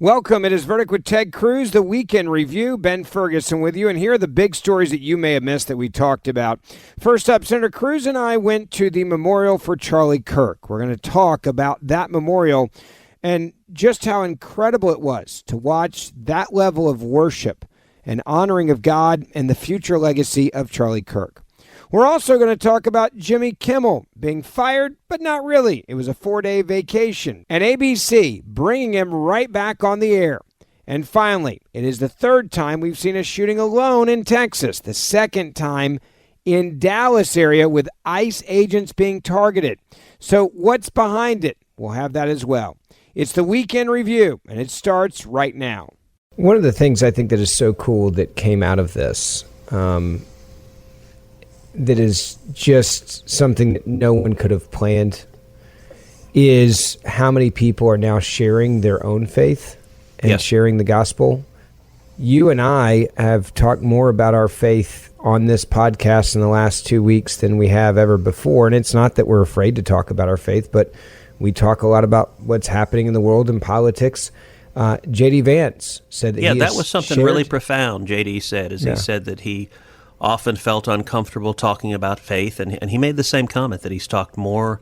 Welcome. It is Rhetoric with Ted Cruz, the weekend review. Ben Ferguson with you. And here are the big stories that you may have missed that we talked about. First up, Senator Cruz and I went to the memorial for Charlie Kirk. We're going to talk about that memorial and just how incredible it was to watch that level of worship and honoring of God and the future legacy of Charlie Kirk. We're also going to talk about Jimmy Kimmel being fired, but not really. It was a 4-day vacation. And ABC bringing him right back on the air. And finally, it is the third time we've seen a shooting alone in Texas. The second time in Dallas area with ICE agents being targeted. So what's behind it? We'll have that as well. It's the weekend review, and it starts right now. One of the things I think that is so cool that came out of this, that is just something that no one could have planned, is how many people are now sharing their own faith and sharing the gospel. You and I have talked more about our faith on this podcast in the last 2 weeks than we have ever before. And it's not that we're afraid to talk about our faith, but we talk a lot about what's happening in the world and politics. J.D. Vance said that that was something really profound, J.D. said, he said that he often felt uncomfortable talking about faith, and he made the same comment that he's talked more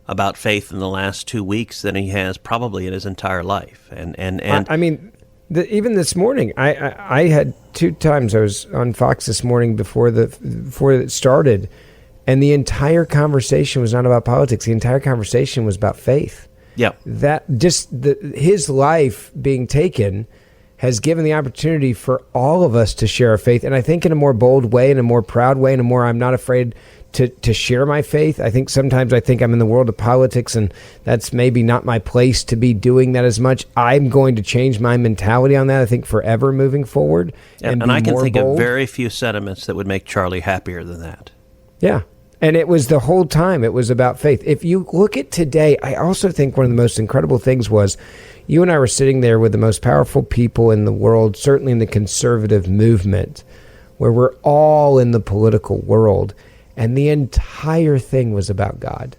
about faith in the last 2 weeks than he has probably in his entire life. And I mean, even this morning, I had 2 times I was on Fox this morning before it started, and the entire conversation was not about politics. The entire conversation was about faith. Yeah, that just his life being taken has given the opportunity for all of us to share our faith. And I think in a more bold way, in a more proud way, in a more I'm not afraid to share my faith. I think sometimes I'm in the world of politics and that's maybe not my place to be doing that as much. I'm going to change my mentality on that, I think, forever moving forward. And I can think of very few sentiments that would make Charlie happier than that. Yeah. And it was the whole time, it was about faith. If you look at today, I also think one of the most incredible things was you and I were sitting there with the most powerful people in the world, certainly in the conservative movement, where we're all in the political world, and the entire thing was about God.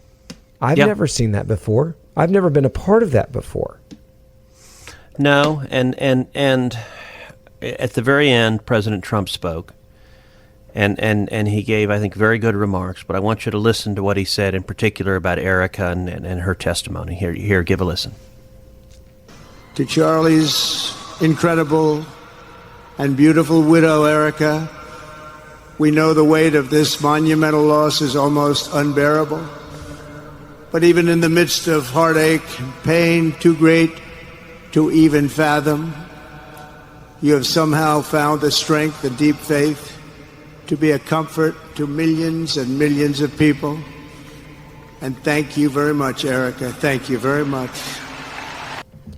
I've never seen that before. I've never been a part of that before. No, and at the very end, President Trump spoke, and he gave, I think, very good remarks, but I want you to listen to what he said in particular about Erica and her testimony. Here, give a listen. To Charlie's incredible and beautiful widow, Erica, we know the weight of this monumental loss is almost unbearable. But even in the midst of heartache and pain too great to even fathom, you have somehow found the strength and deep faith to be a comfort to millions and millions of people. And thank you very much, Erica. Thank you very much.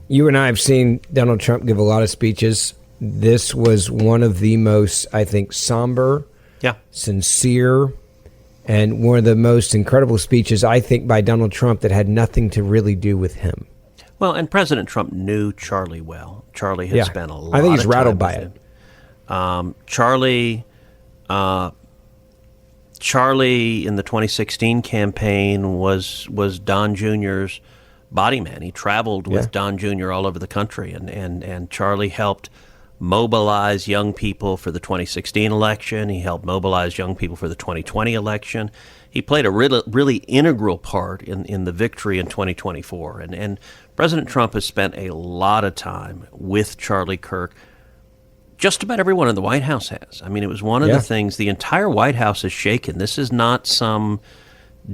You and I have seen Donald Trump give a lot of speeches. This was one of the most, I think, somber, sincere, and one of the most incredible speeches, I think, by Donald Trump that had nothing to really do with him. Well, and President Trump knew Charlie well. Charlie had spent a lot of time. I think he's rattled by it. Charlie in the 2016 campaign was Don Jr.'s body man. He traveled with Don Jr. all over the country, and Charlie helped mobilize young people for the 2016 election. He helped mobilize young people for the 2020 election. He played a really integral part in the victory in 2024. And President Trump has spent a lot of time with Charlie Kirk. Just about everyone in the White House has. I mean, it was one of the things, the entire White House is shaken. This is not some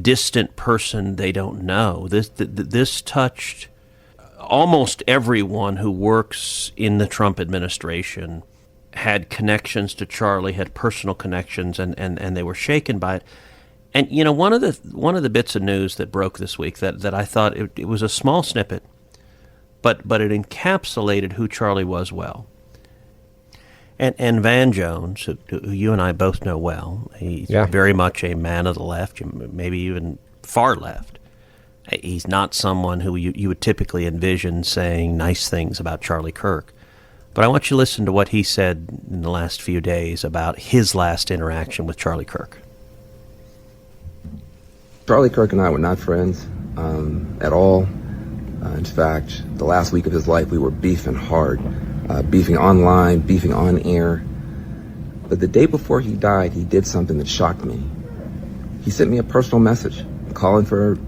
distant person they don't know. This touched almost everyone who works in the Trump administration, had connections to Charlie, had personal connections, and they were shaken by it. And you know, one of the bits of news that broke this week that I thought it was a small snippet, but it encapsulated who Charlie was well. And Van Jones, who you and I both know well, he's very much a man of the left, maybe even far left. He's not someone who you would typically envision saying nice things about Charlie Kirk. But I want you to listen to what he said in the last few days about his last interaction with Charlie Kirk. Charlie Kirk and I were not friends at all. In fact, the last week of his life, we were beefing hard, beefing online, beefing on air. But the day before he died, he did something that shocked me. He sent me a personal message calling for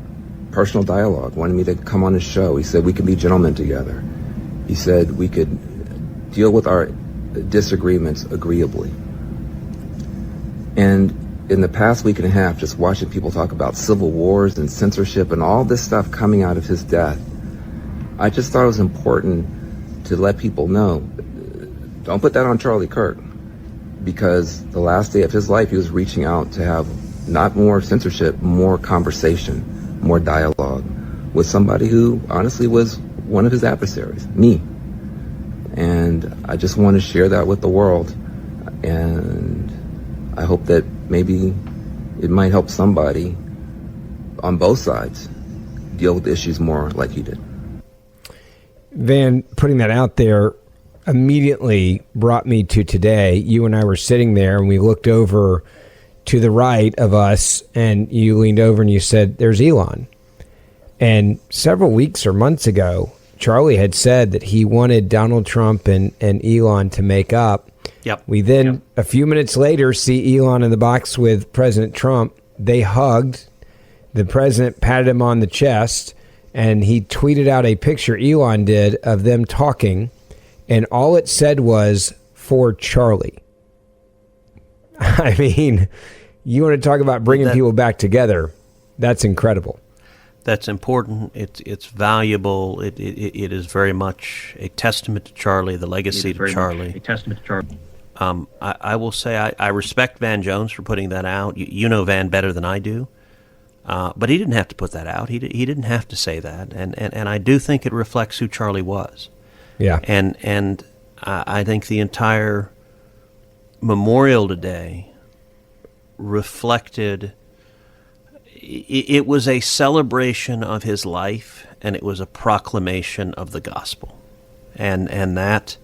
personal dialogue, wanted me to come on his show. He said we could be gentlemen together. He said we could deal with our disagreements agreeably. And in the past week and a half, just watching people talk about civil wars and censorship and all this stuff coming out of his death, I just thought it was important to let people know, don't put that on Charlie Kirk, because the last day of his life, he was reaching out to have not more censorship, more conversation, more dialogue with somebody who honestly was one of his adversaries, me. And I just want to share that with the world. And I hope that maybe it might help somebody on both sides deal with issues more like he did. Van, putting that out there immediately brought me to today. You and I were sitting there and we looked over to the right of us and you leaned over and you said, there's Elon. And several weeks or months ago, Charlie had said that he wanted Donald Trump and Elon to make up. Yep. We then, a few minutes later, see Elon in the box with President Trump. They hugged. The president patted him on the chest, and he tweeted out a picture, Elon did, of them talking, and all it said was, for Charlie. I mean, you want to talk about bringing people back together. That's incredible. That's important. It's valuable. It is very much a testament to Charlie, the legacy to Charlie. A testament to Charlie. I will say I respect Van Jones for putting that out. You know Van better than I do, but he didn't have to put that out. He didn't have to say that, and I do think it reflects who Charlie was. Yeah. And I think the entire memorial today reflected. It was a celebration of his life, and it was a proclamation of the gospel, and that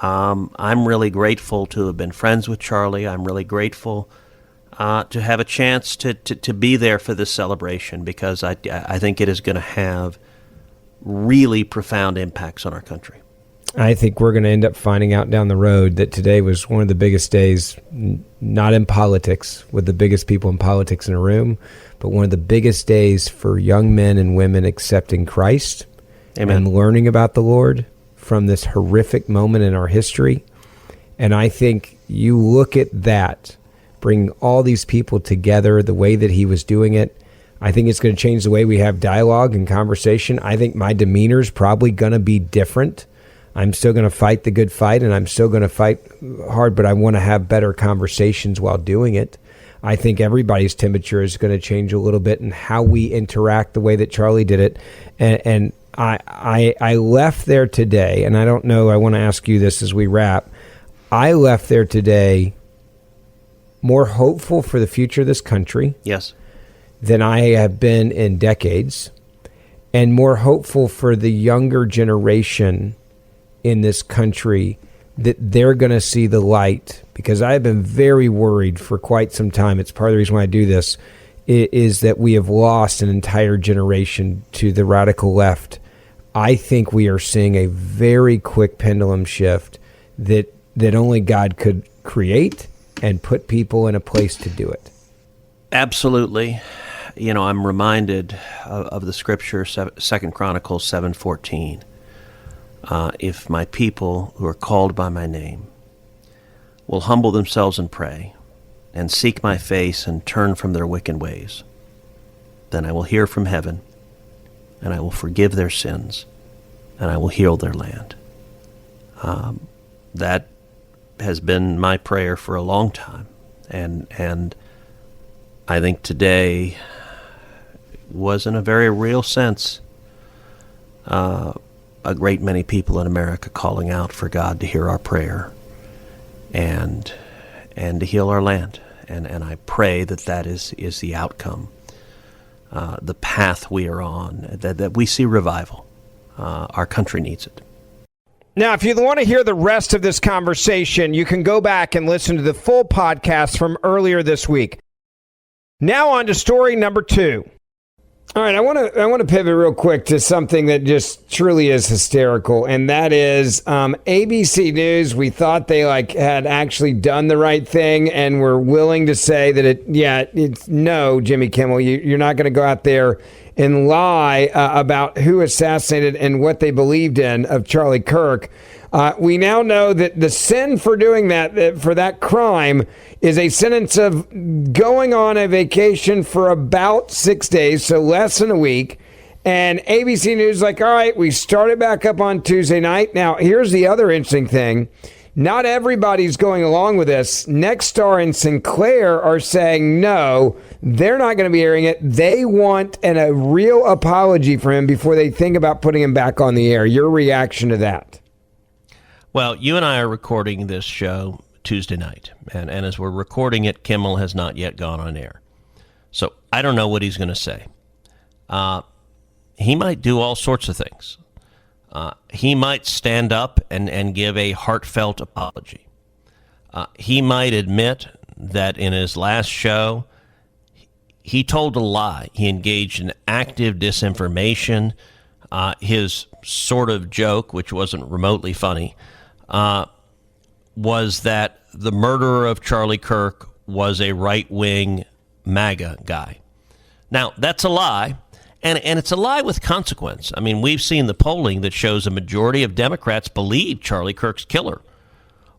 I'm really grateful to have been friends with Charlie. I'm really grateful to have a chance to be there for this celebration, because I think it is going to have really profound impacts on our country. I think we're going to end up finding out down the road that today was one of the biggest days, not in politics, with the biggest people in politics in a room, but one of the biggest days for young men and women accepting Christ. Amen. And learning about the Lord from this horrific moment in our history. And I think you look at that, bring all these people together the way that he was doing it. I think it's going to change the way we have dialogue and conversation. I think my demeanor is probably going to be different. I'm still going to fight the good fight, and I'm still going to fight hard, but I want to have better conversations while doing it. I think everybody's temperature is going to change a little bit in how we interact the way that Charlie did it. And I left there today, and I don't know, I want to ask you this as we wrap. I left there today more hopeful for the future of this country. Yes. Than I have been in decades, and more hopeful for the younger generation in this country, that they're going to see the light, because I've been very worried for quite some time. It's part of the reason why I do this, is that we have lost an entire generation to the radical left. I think we are seeing a very quick pendulum shift that only God could create and put people in a place to do it. Absolutely. You know, I'm reminded of the scripture, 2 Chronicles 7:14. If my people who are called by my name will humble themselves and pray and seek my face and turn from their wicked ways, then I will hear from heaven, and I will forgive their sins, and I will heal their land. That has been my prayer for a long time, and I think today was, in a very real sense, a great many people in America calling out for God to hear our prayer and to heal our land. And I pray that is the outcome, the path we are on, that we see revival. Our country needs it. Now, if you want to hear the rest of this conversation, you can go back and listen to the full podcast from earlier this week. Now on to story number 2. All right, I want to pivot real quick to something that just truly is hysterical, and that is ABC News. We thought they had actually done the right thing, and were willing to say that it's no, Jimmy Kimmel, you're not going to go out there and lie about who assassinated and what they believed in of Charlie Kirk. We now know that the sin for doing that, for that crime, is a sentence of going on a vacation for about 6 days, so less than a week. And ABC News is like, all right, we started back up on Tuesday night. Now, here's the other interesting thing. Not everybody's going along with this. Nexstar and Sinclair are saying no, they're not going to be airing it. They want a real apology for him before they think about putting him back on the air. Your reaction to that? Well, you and I are recording this show Tuesday night, and as we're recording it, Kimmel has not yet gone on air. So I don't know what he's going to say. He might do all sorts of things. He might stand up and give a heartfelt apology. He might admit that in his last show, he told a lie. He engaged in active disinformation. His sort of joke, which wasn't remotely funny, was that the murderer of Charlie Kirk was a right-wing MAGA guy. Now, that's a lie, and it's a lie with consequence. I mean, we've seen the polling that shows a majority of Democrats believe Charlie Kirk's killer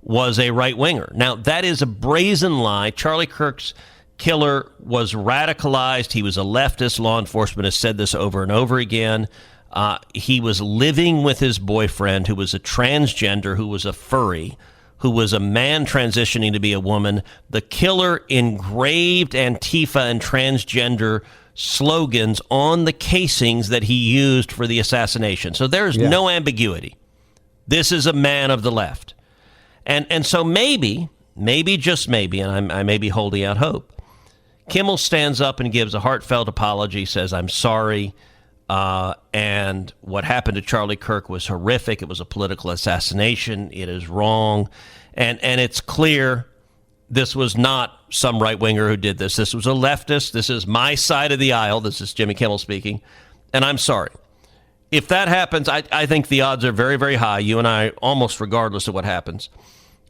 was a right-winger. Now, that is a brazen lie. Charlie Kirk's killer was radicalized. He was a leftist. Law enforcement has said this over and over again. He was living with his boyfriend, who was a transgender, who was a furry, who was a man transitioning to be a woman. The killer engraved Antifa and transgender slogans on the casings that he used for the assassination. So there's no ambiguity. This is a man of the left. And so maybe, just maybe, and I may be holding out hope, Kimmel stands up and gives a heartfelt apology, says, I'm sorry, and what happened to Charlie Kirk was horrific. It was a political assassination. It is wrong. And it's clear this was not some right-winger who did this. This was a leftist. This is my side of the aisle. This is Jimmy Kimmel speaking. And I'm sorry. If that happens, I think the odds are very, very high. You and I, almost regardless of what happens,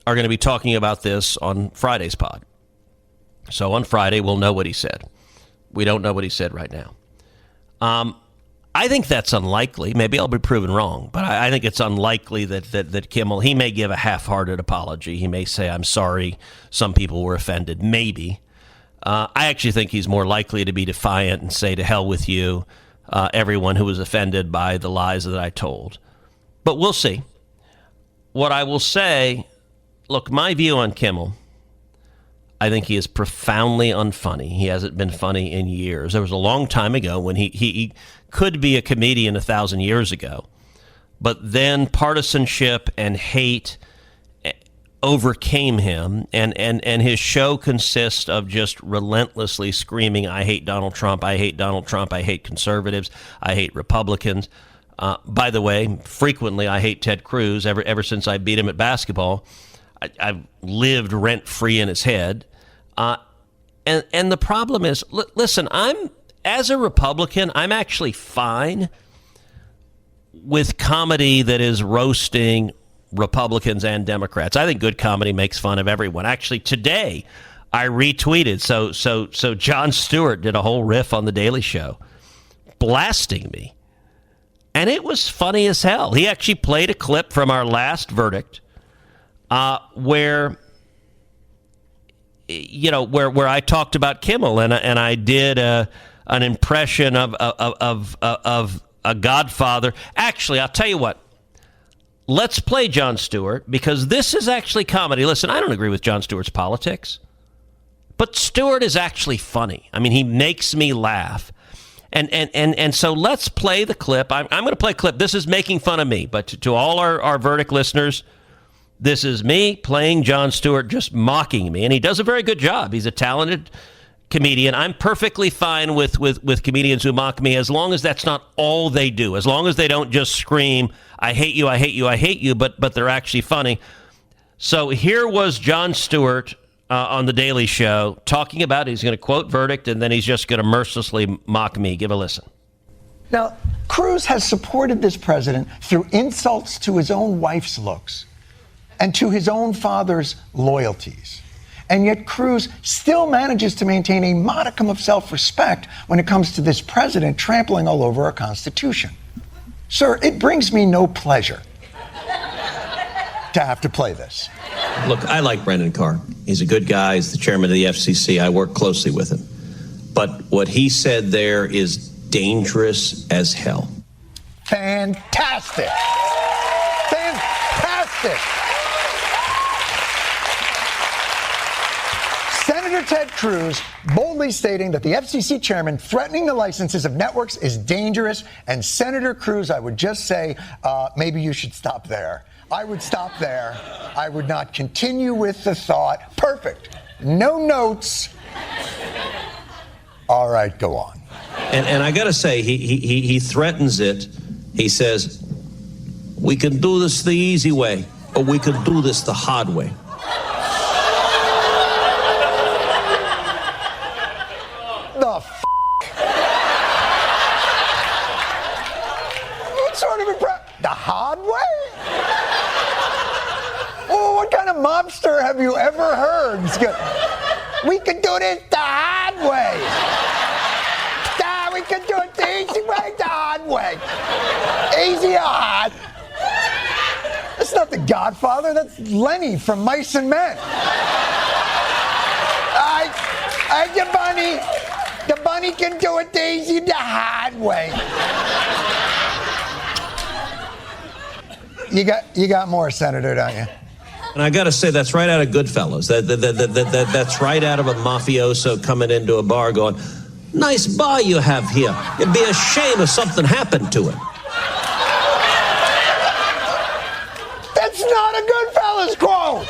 are going to be talking about this on Friday's pod. So on Friday, we'll know what he said. We don't know what he said right now. I think that's unlikely. Maybe I'll be proven wrong, but I think it's unlikely that Kimmel, he may give a half-hearted apology. He may say, I'm sorry, some people were offended. Maybe. I actually think he's more likely to be defiant and say, to hell with you, everyone who was offended by the lies that I told. But we'll see. What I will say, look, my view on Kimmel, I think he is profoundly unfunny. He hasn't been funny in years. There was a long time ago when he could be a comedian 1,000 years ago, but then partisanship and hate overcame him, and his show consists of just relentlessly screaming, I hate Donald Trump, I hate Donald Trump, I hate conservatives, I hate Republicans. By the way, frequently I hate Ted Cruz. Ever since I beat him at basketball, I've lived rent-free in his head. And the problem is, listen, as a Republican, I'm actually fine with comedy that is roasting Republicans and Democrats. I think good comedy makes fun of everyone. Actually, today I retweeted. So Jon Stewart did a whole riff on The Daily Show, blasting me. And it was funny as hell. He actually played a clip from our last verdict where I talked about Kimmel and I did an impression of a Godfather. Actually, I'll tell you what. Let's play Jon Stewart, because this is actually comedy. Listen, I don't agree with Jon Stewart's politics, but Stewart is actually funny. I mean, he makes me laugh. And so let's play the clip. I'm going to play a clip. This is making fun of me, but to all our verdict listeners, this is me playing Jon Stewart, just mocking me. And he does a very good job. He's a talented comedian. I'm perfectly fine with comedians who mock me, as long as that's not all they do. As long as they don't just scream, I hate you, I hate you, I hate you, but they're actually funny. So here was Jon Stewart on The Daily Show talking about he's going to quote verdict and then he's just going to mercilessly mock me. Give a listen. Now, Cruz has supported this president through insults to his own wife's looks and to his own father's loyalties. And yet Cruz still manages to maintain a modicum of self-respect when it comes to this president trampling all over our Constitution. Sir, it brings me no pleasure to have to play this. Look, I like Brendan Carr. He's a good guy. He's the chairman of the FCC. I work closely with him. But what he said there is dangerous as hell. Fantastic. Fantastic. Senator Ted Cruz boldly stating that the FCC chairman threatening the licenses of networks is dangerous. And Senator Cruz, I would just say, maybe you should stop there. I would stop there. I would not continue with the thought. Perfect. No notes. All right, go on. And I got to say, he threatens it. He says, we can do this the easy way, or we can do this the hard way. What sort of the hard way? Oh, what kind of mobster have you ever heard? We can do this the hard way. We can do it the easy way, the hard way. Easy or hard? That's not the Godfather. That's Lenny from Mice and Men. The bunny. The bunny can do it the easy, the hard way. You got more, Senator, don't you? And I got to say, that's right out of Goodfellas. That's right out of a mafioso coming into a bar going, nice bar you have here. It'd be a shame if something happened to it. That's not a Goodfellas quote.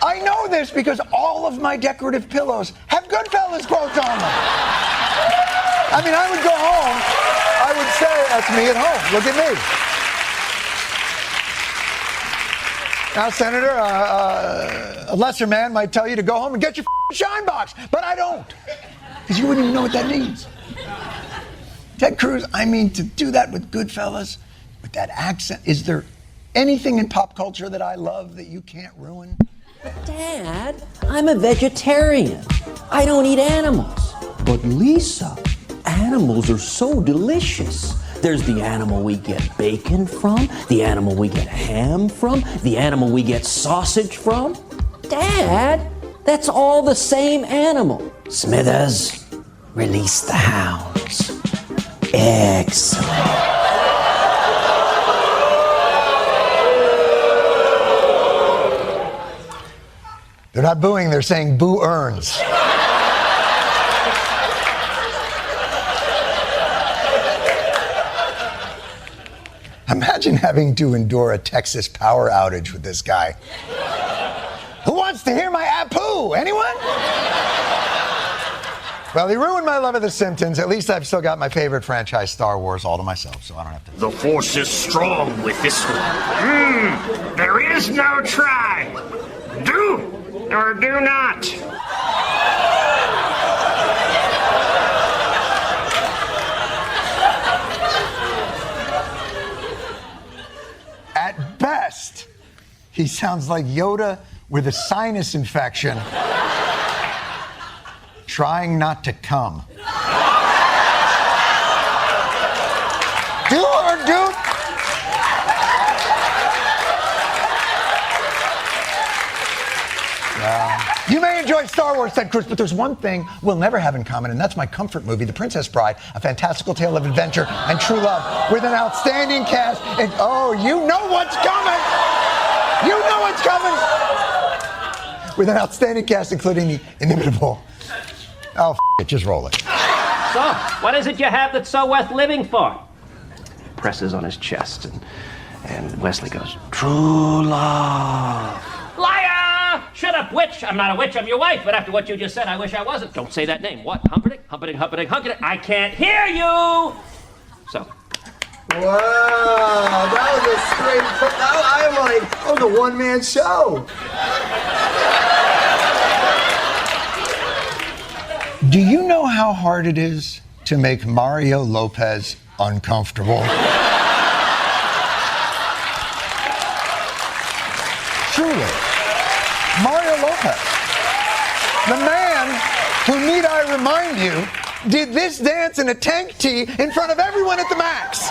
I know this because all of my decorative pillows have Goodfellas quotes on them. I mean, I would go home, I would say, that's me at home. Look at me. Now, Senator, a lesser man might tell you to go home and get your shine box, but I don't, because you wouldn't even know what that means. Ted Cruz, I mean, to do that with Goodfellas, with that accent, is there anything in pop culture that I love that you can't ruin? Dad, I'm a vegetarian. I don't eat animals. But Lisa, animals are so delicious. There's the animal we get bacon from, the animal we get ham from, the animal we get sausage from. Dad, that's all the same animal. Smithers, release the hounds. Excellent. They're not booing, they're saying boo earns. Imagine having to endure a Texas power outage with this guy. Who wants to hear my Apu? Anyone? Well, he ruined my love of The Simpsons. At least I've still got my favorite franchise, Star Wars, all to myself, so I don't have to. The Force is strong with this one. There is no try. Do or do not. At best, he sounds like Yoda with a sinus infection, trying not to come. Do or do. You may enjoy Star Wars, Ted Cruz, but there's one thing we'll never have in common, and that's my comfort movie, The Princess Bride, a fantastical tale of adventure and true love, with an outstanding cast. And oh, you know what's coming! You know what's coming! With an outstanding cast, including the inimitable. Oh, it, just roll it. So, what is it you have that's so worth living for? Presses on his chest, and Wesley goes, true love. Liar! Shut up, witch. I'm not a witch, I'm your wife. But after what you just said, I wish I wasn't. Don't say that name. What? Humperdinck? Humperdinck, Humperdinck, Humperdinck. I can't hear you! So. Wow, that was a straight... That was a one-man show. Do you know how hard it is to make Mario Lopez uncomfortable? Truly. Mario Lopez. The man who, need I remind you, did this dance in a tank tee in front of everyone at the Max.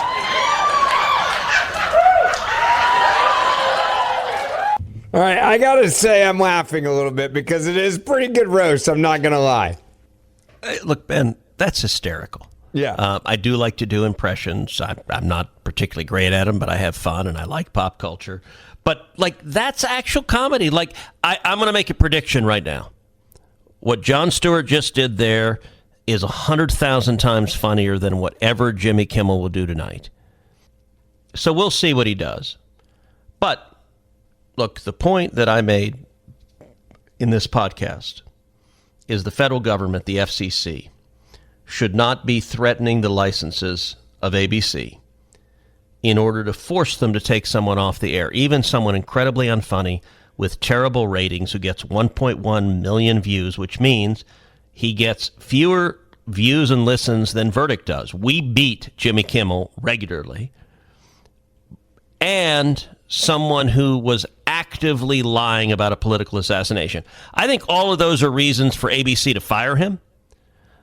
All right, I gotta say I'm laughing a little bit because it is pretty good roast. I'm not gonna lie. Look, Ben, that's hysterical. Yeah. I do like to do impressions. I'm not particularly great at them, but I have fun and I like pop culture. But, like, that's actual comedy. Like, I'm going to make a prediction right now. What Jon Stewart just did there is 100,000 times funnier than whatever Jimmy Kimmel will do tonight. So we'll see what he does. But, look, the point that I made in this podcast is the federal government, the FCC, should not be threatening the licenses of ABC in order to force them to take someone off the air, even someone incredibly unfunny with terrible ratings who gets 1.1 million views, which means he gets fewer views and listens than Verdict does. We beat Jimmy Kimmel regularly. And someone who was actively lying about a political assassination. I think all of those are reasons for ABC to fire him.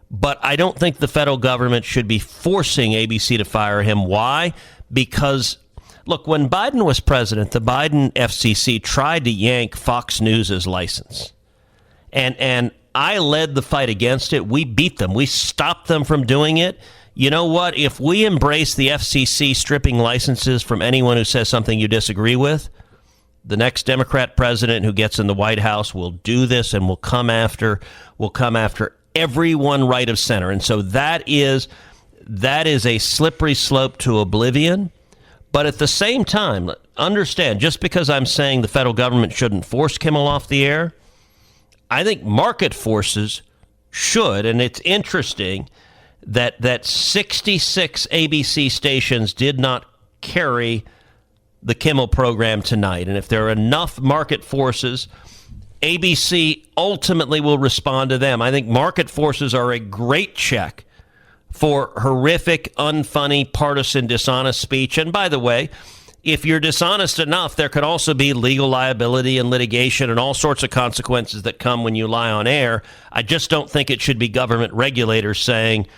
But I don't think the federal government should be forcing ABC to fire him. Why? Because, look, when Biden was president, the Biden FCC tried to yank Fox News' license. And I led the fight against it. We beat them. We stopped them from doing it. You know what? If we embrace the FCC stripping licenses from anyone who says something you disagree with, the next Democrat president who gets in the White House will do this and will come after everyone right of center. And so that is a slippery slope to oblivion. But at the same time, understand, just because I'm saying the federal government shouldn't force Kimmel off the air, I think market forces should. And it's interesting that 66 ABC stations did not carry the Kimmel program tonight. And if there are enough market forces, ABC ultimately will respond to them. I think market forces are a great check for horrific, unfunny, partisan, dishonest speech. And by the way, if you're dishonest enough, there could also be legal liability and litigation and all sorts of consequences that come when you lie on air. I just don't think it should be government regulators saying,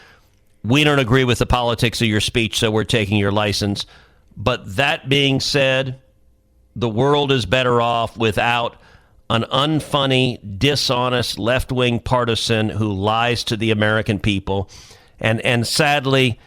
we don't agree with the politics of your speech, so we're taking your license. But that being said, the world is better off without an unfunny, dishonest, left-wing partisan who lies to the American people. And sadly,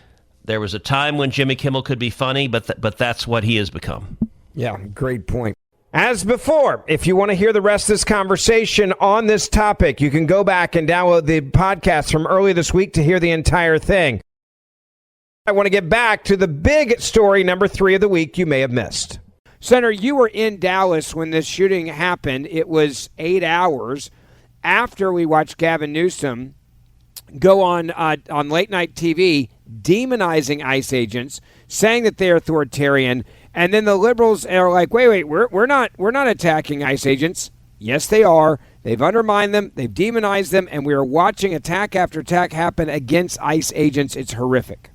there was a time when Jimmy Kimmel could be funny, but that's what he has become. Yeah, great point. As before, if you want to hear the rest of this conversation on this topic, you can go back and download the podcast from earlier this week to hear the entire thing. I want to get back to the big story, number 3 of the week you may have missed. Senator, you were in Dallas when this shooting happened. It was 8 hours after we watched Gavin Newsom go on late night TV demonizing ICE agents, saying that they're authoritarian, and then the liberals are like, wait, we're not attacking ICE agents. Yes, they are. They've undermined them, they've demonized them, and we are watching attack after attack happen against ICE agents. It's horrific.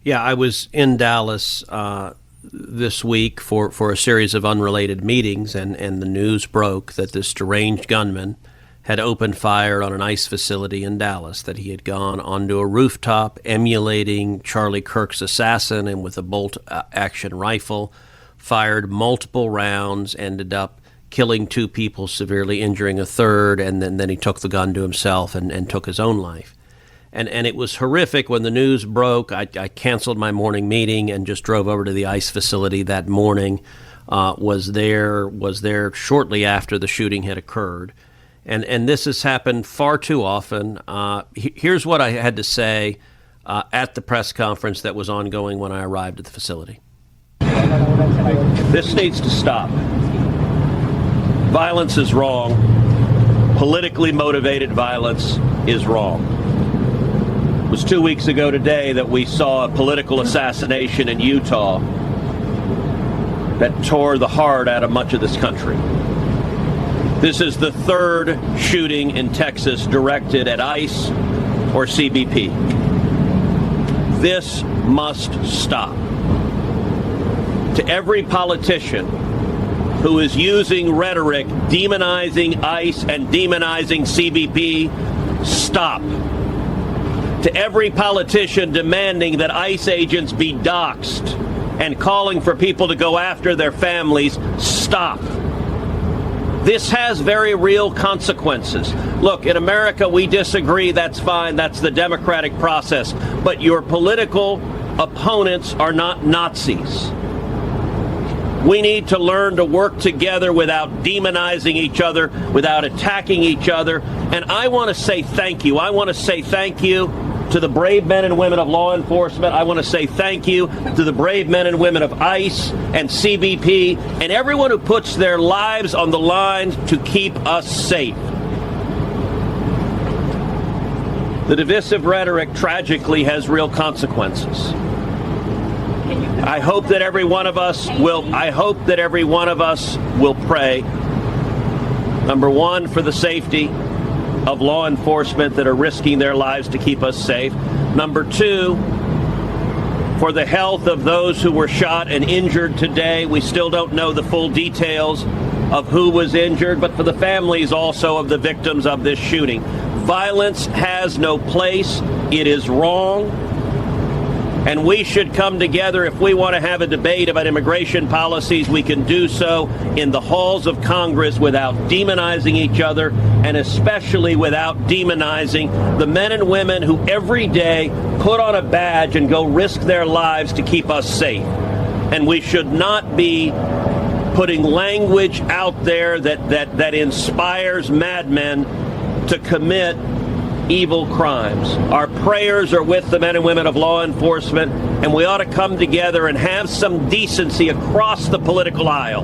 Yeah, I was in Dallas this week for a series of unrelated meetings, and the news broke that this deranged gunman had opened fire on an ICE facility in Dallas, that he had gone onto a rooftop emulating Charlie Kirk's assassin, and with a bolt-action rifle, fired multiple rounds, ended up killing 2 people, severely injuring a third, and then he took the gun to himself and took his own life. And it was horrific. When the news broke, I canceled my morning meeting and just drove over to the ICE facility that morning, was there shortly after the shooting had occurred. And this has happened far too often. Here's what I had to say at the press conference that was ongoing when I arrived at the facility. This needs to stop. Violence is wrong. Politically motivated violence is wrong. It was 2 weeks ago today that we saw a political assassination in Utah that tore the heart out of much of this country. This is the third shooting in Texas directed at ICE or CBP. This must stop. To every politician who is using rhetoric demonizing ICE and demonizing CBP, stop. To every politician demanding that ICE agents be doxxed and calling for people to go after their families, stop. This has very real consequences. Look, in America, we disagree. That's fine. That's the democratic process. But your political opponents are not Nazis. We need to learn to work together without demonizing each other, without attacking each other. And I want to say thank you. I want to say thank you to the brave men and women of law enforcement. I want to say thank you to the brave men and women of ICE and CBP and everyone who puts their lives on the line to keep us safe. The divisive rhetoric tragically has real consequences. I hope that every one of us will pray, number one, for the safety of law enforcement that are risking their lives to keep us safe. Number two, for the health of those who were shot and injured today. We still don't know the full details of who was injured, but for the families also of the victims of this shooting. Violence has no place. It is wrong. And we should come together. If we want to have a debate about immigration policies, we can do so in the halls of Congress without demonizing each other, and especially without demonizing the men and women who every day put on a badge and go risk their lives to keep us safe. And we should not be putting language out there that inspires madmen to commit evil crimes. Our prayers are with the men and women of law enforcement, and we ought to come together and have some decency across the political aisle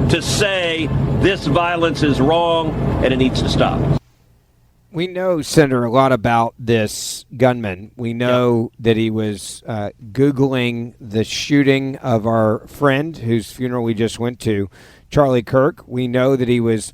to say this violence is wrong and it needs to stop. We know, Senator, a lot about this gunman. We know that he was Googling the shooting of our friend whose funeral we just went to, Charlie Kirk. We know that he was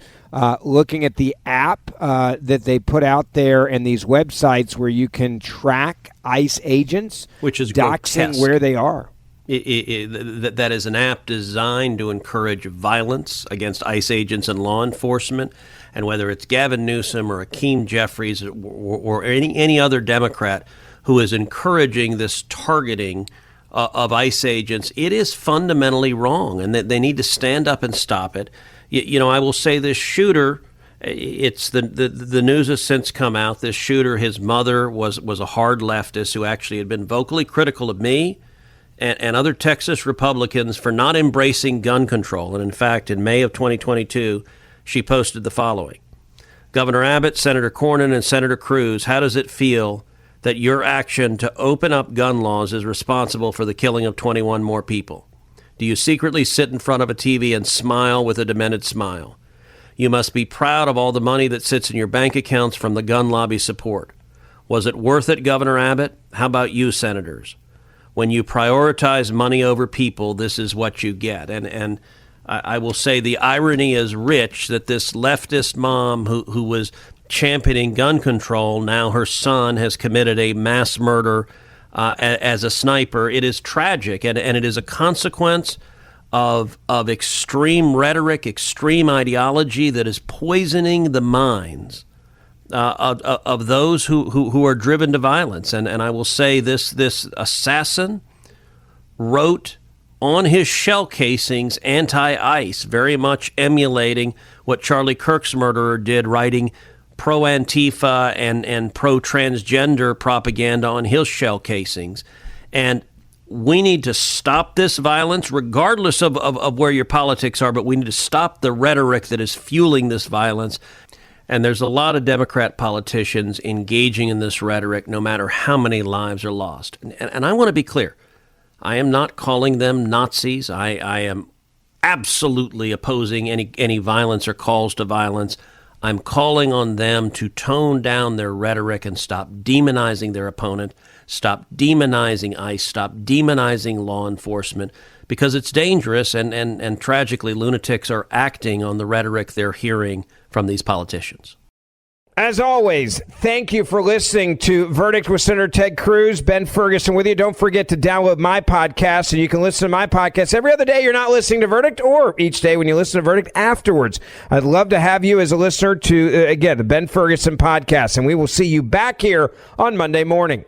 looking at the app that they put out there and these websites where you can track ICE agents, which is doxing grotesque. where they are. That is an app designed to encourage violence against ICE agents and law enforcement. And whether it's Gavin Newsom or Hakeem Jeffries or any other Democrat who is encouraging this targeting of ICE agents, it is fundamentally wrong, and that they need to stand up and stop it. You know, I will say this shooter, it's the news has since come out. This shooter, his mother was a hard leftist who actually had been vocally critical of me and other Texas Republicans for not embracing gun control. And in fact, in May of 2022, she posted the following: Governor Abbott, Senator Cornyn, and Senator Cruz, how does it feel that your action to open up gun laws is responsible for the killing of 21 more people? Do you secretly sit in front of a TV and smile with a demented smile? You must be proud of all the money that sits in your bank accounts from the gun lobby support. Was it worth it, Governor Abbott? How about you, senators? When you prioritize money over people, this is what you get. And I will say the irony is rich that this leftist mom who was championing gun control, now her son has committed a mass murder as a sniper. It is tragic, and it is a consequence of extreme rhetoric, extreme ideology that is poisoning the minds of those who are driven to violence. And I will say this assassin wrote on his shell casings anti-ICE, very much emulating what Charlie Kirk's murderer did, writing pro-Antifa and pro-transgender propaganda on his shell casings. And we need to stop this violence, regardless of where your politics are, but we need to stop the rhetoric that is fueling this violence. And there's a lot of Democrat politicians engaging in this rhetoric, no matter how many lives are lost. And I want to be clear. I am not calling them Nazis. I am absolutely opposing any violence or calls to violence. I'm calling on them to tone down their rhetoric and stop demonizing their opponent, stop demonizing ICE, stop demonizing law enforcement, because it's dangerous, and tragically, lunatics are acting on the rhetoric they're hearing from these politicians. As always, thank you for listening to Verdict with Senator Ted Cruz. Ben Ferguson with you. Don't forget to download my podcast, and you can listen to my podcast every other day you're not listening to Verdict, or each day when you listen to Verdict afterwards. I'd love to have you as a listener to, again, the Ben Ferguson podcast, and we will see you back here on Monday morning.